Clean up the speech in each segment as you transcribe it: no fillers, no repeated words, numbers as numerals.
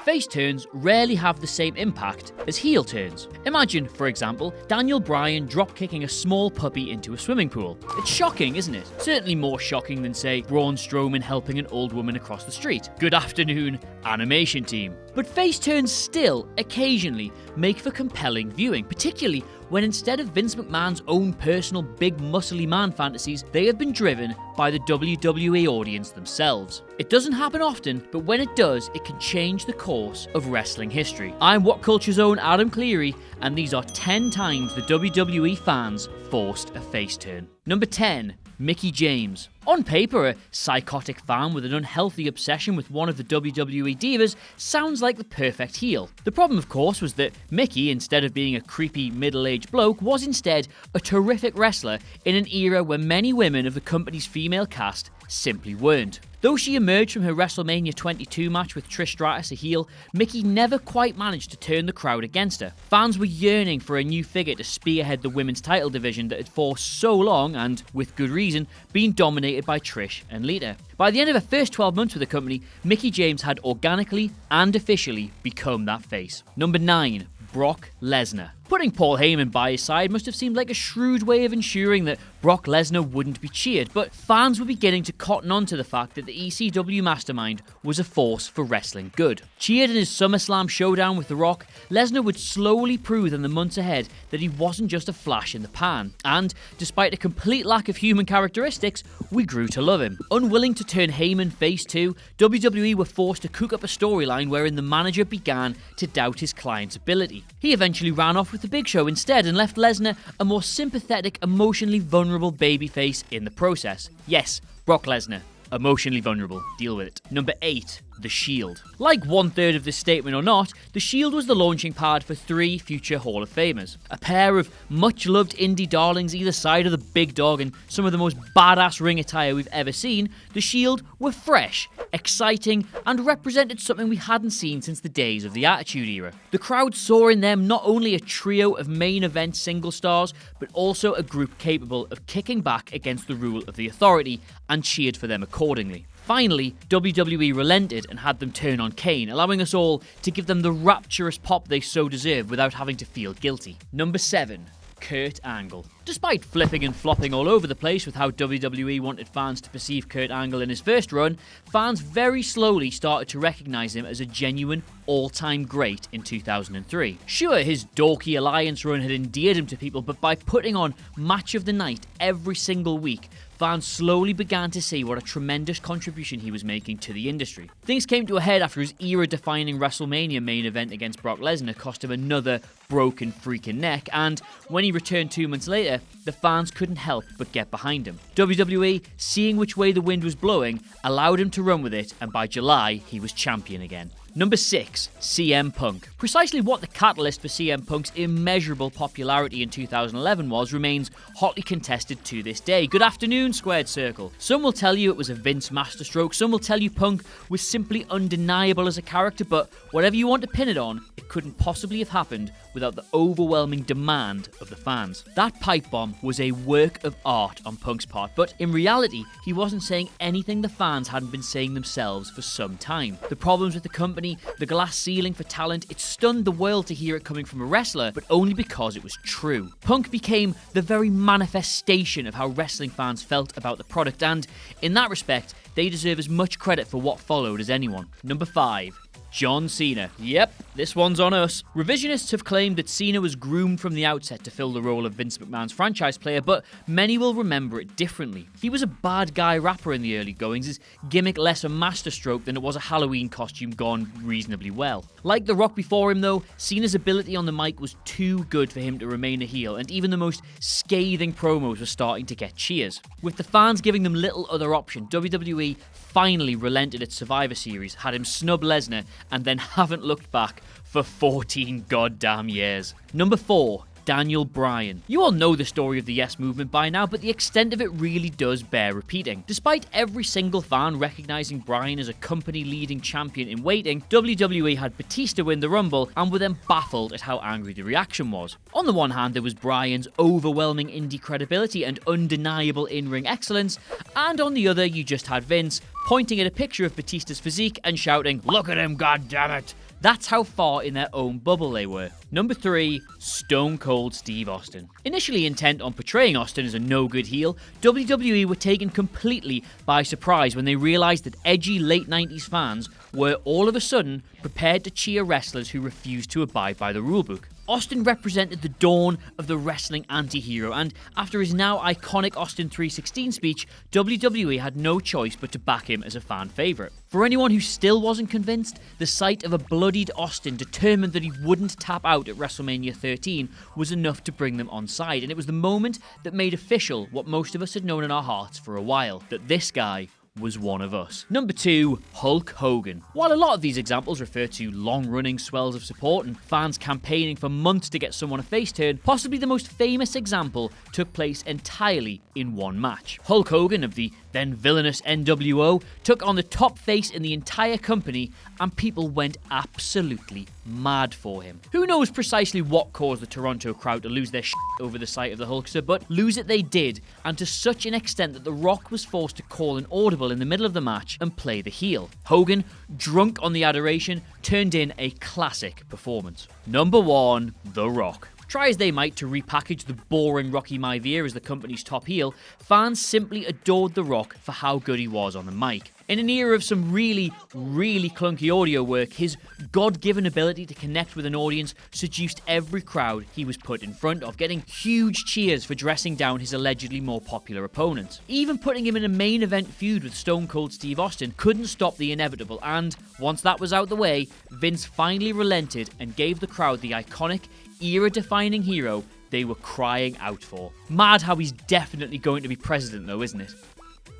Face turns rarely have the same impact as heel turns. Imagine, for example, Daniel Bryan drop-kicking a small puppy into a swimming pool. It's shocking, isn't it? Certainly more shocking than, say, Braun Strowman helping an old woman across the street. Good afternoon, animation team. But face turns still, occasionally, make for compelling viewing, particularly when instead of Vince McMahon's own personal big muscly man fantasies, they have been driven by the WWE audience themselves. It doesn't happen often, but when it does, it can change the course of wrestling history. I'm What Culture's own Adam Cleary, and these are 10 times the WWE fans forced a face turn. Number 10. Mickie James. On paper, a psychotic fan with an unhealthy obsession with one of the WWE divas sounds like the perfect heel. The problem, of course, was that Mickie, instead of being a creepy middle-aged bloke, was instead a terrific wrestler in an era where many women of the company's female cast simply weren't. Though she emerged from her WrestleMania 22 match with Trish Stratus a heel, Mickie never quite managed to turn the crowd against her. Fans were yearning for a new figure to spearhead the women's title division that had for so long, and with good reason, been dominated by Trish and Lita. By the end of her first 12 months with the company, Mickie James had organically and officially become that face. Number 9. Brock Lesnar. Putting Paul Heyman by his side must have seemed like a shrewd way of ensuring that Brock Lesnar wouldn't be cheered, but fans were beginning to cotton on to the fact that the ECW mastermind was a force for wrestling good. Cheered in his SummerSlam showdown with The Rock, Lesnar would slowly prove in the months ahead that he wasn't just a flash in the pan, and despite a complete lack of human characteristics, we grew to love him. Unwilling to turn Heyman face too, WWE were forced to cook up a storyline wherein the manager began to doubt his client's ability. He eventually ran off with the Big Show instead and left Lesnar a more sympathetic, emotionally vulnerable babyface in the process. Yes, Brock Lesnar. Emotionally vulnerable. Deal with it. Number 8. The Shield. Like 1/3 of this statement or not, the Shield was the launching pad for 3 future Hall of Famers. A pair of much-loved indie darlings either side of the big dog and some of the most badass ring attire we've ever seen, the Shield were fresh, exciting, and represented something we hadn't seen since the days of the Attitude Era. The crowd saw in them not only a trio of main event single stars, but also a group capable of kicking back against the rule of the Authority and cheered for them accordingly. Finally, WWE relented and had them turn on Kane, allowing us all to give them the rapturous pop they so deserve without having to feel guilty. Number 7. Kurt Angle. Despite flipping and flopping all over the place with how WWE wanted fans to perceive Kurt Angle in his first run, fans very slowly started to recognise him as a genuine all-time great in 2003. Sure, his dorky alliance run had endeared him to people, but by putting on Match of the Night every single week, fans slowly began to see what a tremendous contribution he was making to the industry. Things came to a head after his era-defining WrestleMania main event against Brock Lesnar cost him another broken freaking neck, and when he returned 2 months later, the fans couldn't help but get behind him. WWE, seeing which way the wind was blowing, allowed him to run with it, and by July, he was champion again. Number 6. CM Punk. Precisely what the catalyst for CM Punk's immeasurable popularity in 2011 was remains hotly contested to this day. Good afternoon, Squared Circle. Some will tell you it was a Vince masterstroke, some will tell you Punk was simply undeniable as a character, but whatever you want to pin it on, it couldn't possibly have happened without the overwhelming demand of the fans. That pipe bomb was a work of art on Punk's part, but in reality, he wasn't saying anything the fans hadn't been saying themselves for some time. The problems with the company, the glass ceiling for talent, it stunned the world to hear it coming from a wrestler, but only because it was true. Punk became the very manifestation of how wrestling fans felt about the product, and in that respect, they deserve as much credit for what followed as anyone. Number 5. John Cena. Yep, this one's on us. Revisionists have claimed that Cena was groomed from the outset to fill the role of Vince McMahon's franchise player, but many will remember it differently. He was a bad guy rapper in the early goings, his gimmick less a masterstroke than it was a Halloween costume gone reasonably well. Like The Rock before him though, Cena's ability on the mic was too good for him to remain a heel, and even the most scathing promos were starting to get cheers. With the fans giving them little other option, WWE finally relented at Survivor Series, had him snub Lesnar, and then haven't looked back for 14 goddamn years. Number 4. Daniel Bryan. You all know the story of the Yes Movement by now, but the extent of it really does bear repeating. Despite every single fan recognizing Bryan as a company-leading champion in waiting, WWE had Batista win the Rumble and were then baffled at how angry the reaction was. On the one hand, there was Bryan's overwhelming indie credibility and undeniable in-ring excellence, and on the other, you just had Vince pointing at a picture of Batista's physique and shouting, "Look at him, goddammit!" That's how far in their own bubble they were. Number 3, Stone Cold Steve Austin. Initially intent on portraying Austin as a no-good heel, WWE were taken completely by surprise when they realized that edgy late 90s fans were all of a sudden prepared to cheer wrestlers who refused to abide by the rulebook. Austin represented the dawn of the wrestling anti-hero, and after his now iconic Austin 3:16 speech, WWE had no choice but to back him as a fan favourite. For anyone who still wasn't convinced, the sight of a bloodied Austin determined that he wouldn't tap out at WrestleMania 13 was enough to bring them on side, and it was the moment that made official what most of us had known in our hearts for a while, that this guy was one of us. Number 2, Hulk Hogan. While a lot of these examples refer to long-running swells of support and fans campaigning for months to get someone a face turn, possibly the most famous example took place entirely in one match. Hulk Hogan of the then villainous NWO took on the top face in the entire company, and people went absolutely mad for him. Who knows precisely what caused the Toronto crowd to lose their shit over the sight of the Hulkster, but lose it they did, and to such an extent that The Rock was forced to call an audible in the middle of the match and play the heel. Hogan, drunk on the adoration, turned in a classic performance. Number 1, The Rock. Try as they might to repackage the boring Rocky Maivia as the company's top heel, fans simply adored The Rock for how good he was on the mic. In an era of some really clunky audio work, his God-given ability to connect with an audience seduced every crowd he was put in front of, getting huge cheers for dressing down his allegedly more popular opponent. Even putting him in a main event feud with Stone Cold Steve Austin couldn't stop the inevitable, and once that was out the way, Vince finally relented and gave the crowd the iconic, era-defining hero they were crying out for. Mad how he's definitely going to be president though, isn't it?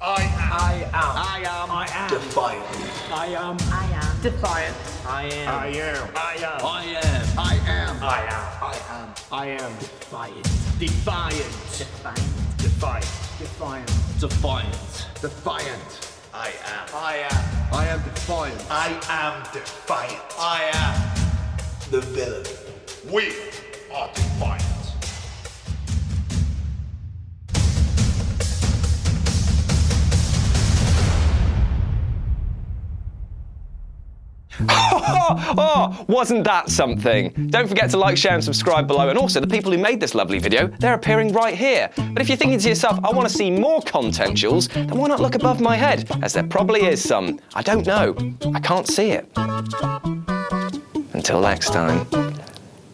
I am defiant. I am defiant. I am defiant. I am defiant. I am the villain. We are defiant. Oh, wasn't that something? Don't forget to like, share and subscribe below, and also the people who made this lovely video, they're appearing right here. But if you're thinking to yourself, I want to see more content, Jules, then why not look above my head, as there probably is some. I don't know. I can't see it. Until next time.